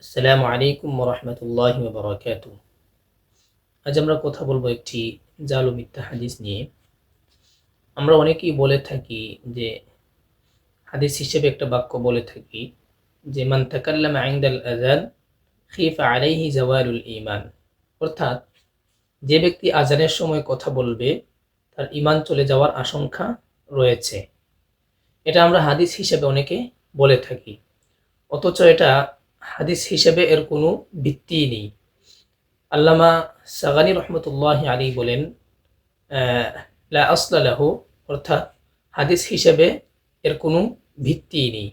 আসসালামু আলাইকুম ওরহমতুল্লাহি ওবরাকাতু। আজ আমরা কথা বলবো একটি জাল ও মিথ্যা হাদিস নিয়ে। আমরা অনেকেই বলে থাকি যে হাদিস হিসেবে একটা বাক্য বলে থাকি যে মান তাকাল্লামা ইনদাল আযান খিফা আলাইহি জাওয়ালুল ঈমান, অর্থাৎ যে ব্যক্তি আজানের সময় কথা বলবে তার ঈমান চলে যাওয়ার আশঙ্কা রয়েছে। এটা আমরা হাদিস হিসেবে অনেকে বলে থাকি, অথচ এটা হাদিস হিসেবে এর কোনো ভিত্তিই নেই। আল্লামা সাগানি রহমতুল্লাহ আলী বলেন, লা আসলা লাহু, অর্থাৎ হাদিস হিসেবে এর কোনো ভিত্তিই নেই।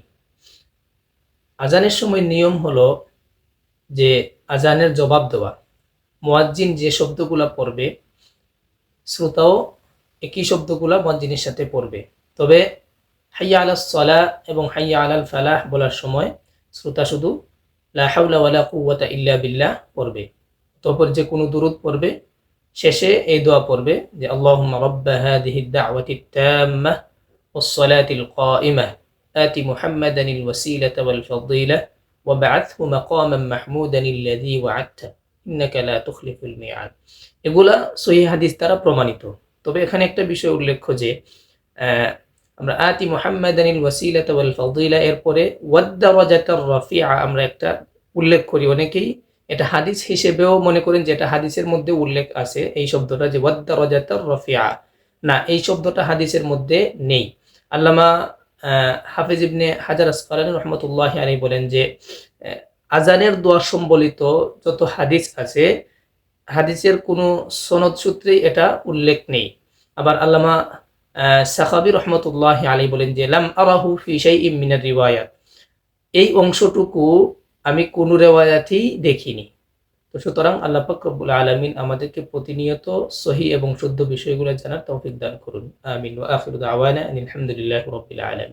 আজানের সময় নিয়ম হলো যে আজানের জবাব দেওয়া। মুয়াজ্জিন যে শব্দগুলা পড়বে শ্রোতাও একই শব্দগুলা মুয়াজ্জিনের সাথে পড়বে। তবে হাইয়া আলাস সালাহ এবং হাইয়া আলাল ফালাহ বলার সময় শ্রোতা শুধু লা হাওলা ওয়ালা কুওয়াতা ইল্লা বিল্লাহ পড়বে। তারপর যে কোনো দুরূদ পড়বে, শেষে এই দোয়া পড়বে যে আল্লাহুম্মা রাব্বা হাযিহিদ দাওয়াতিত তাম্মাহ ওয়াস সালাতিল কাইমাহ আতি মুহাম্মাদানিল ওয়াসিলাতা ওয়াল ফাদিলাহ ওয়া বা'আথহু মাকামান মাহমুদান আল্লাযী ওয়া'আদতা ইন্নাকা লা তুখলিফুল মিআদ। এগুলা সহিহ হাদিস দ্বারা প্রমাণিত। তবে এখানে একটা বিষয় উল্লেখ্য যে আমরা আতি মুহাম্মাদানিল ওয়াসিলাতা ওয়াল ফাদিলা এরপরে ওয়াদ দারাজাতার রাফিআ আমরা একটা উল্লেখ করি। অনেকেই এটা হাদিস হিসেবেও মনে করেন যে এটা হাদিসের মধ্যে উল্লেখ আছে, এই শব্দটা যে ওয়াদ দারাজাতার রাফিআ। না, এই শব্দটা হাদিসের মধ্যে নেই। আল্লামা হাফিজ ইবনে হাজার আসকালানী রহমতুল্লাহি আলাইহি বলেন যে আজানের দোয়া সম্বলিত যত হাদিস আছে হাদিসের কোনো সনদ সূত্রেই এটা উল্লেখ নেই। আবার আল্লামা সাখাবী রহমতুল্লাহি আলাইহি বলেন যে লাম আরাহু ফি শাইইন মিনার রিওয়ায়াত, এই অংশটুকু আমি কোনো রিওয়ায়াতেই দেখিনি। তো সুতরাং আল্লাহ পাক রব্বুল আলামিন আমাদেরকে প্রতিনিয়ত সহিহ এবং শুদ্ধ বিষয়গুলো জানার তৌফিক দান করুন। আমিন। ওয়া আখিরু দাওয়ানা আনিল হামদুলিল্লাহি রাব্বিল আলামিন।